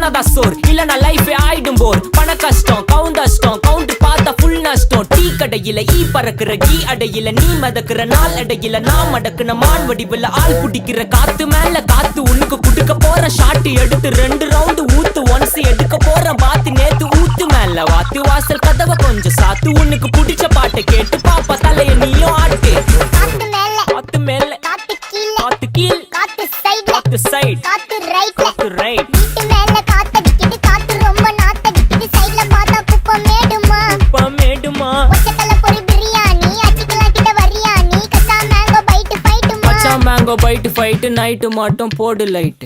போனாதான் சோர் இல்லனா லைஃப் ஆயிடும் போர். பண கஷ்டம் கவுண்டஷ்டம் கவுண்ட் பார்த்தா ஃபுல் நஷ்டம். டீ கடையில ஈ பறக்குற கீ அடையில நீ மதக்குற நாள் அடையில நான் மடக்குன மான் வடிவுல ஆள் புடிக்கிற காத்து மேல காத்து உனக்கு குடுக்க போற ஷாட் எடுத்து 2 ரவுண்டு ஊத்து ஒன்ஸ் எடுக்க போற பாத்து நேத்து ஊத்து மேல வாத்து வாசல் கதவை கொஞ்சம் சாத்து உனக்கு பிடிச்ச பாட்டை கேட்டு பாப்பா தலைய நீயும் ஆட்டு. காத்து மேல காத்து கீழ் காத்து சைடு காத்து ரைட் காத்து ரைட். வீட்டு மேல காத்தடிக்குது காத்து ரொம்ப நாத்தடிக்குது சைடுல பார்த்தா குப்பை மேடுமா மேடுமா ஒச்சக்கல்ல பொரி பிரியாணி அச்சிக்கலாம் கிட்ட வரியாணி கச்சா மேங்கோ பைட் ஃபைட்டுமா பச்சா மேங்கோ பைட் ஃபைட் நைட்டு மட்டும் போடு லைட்.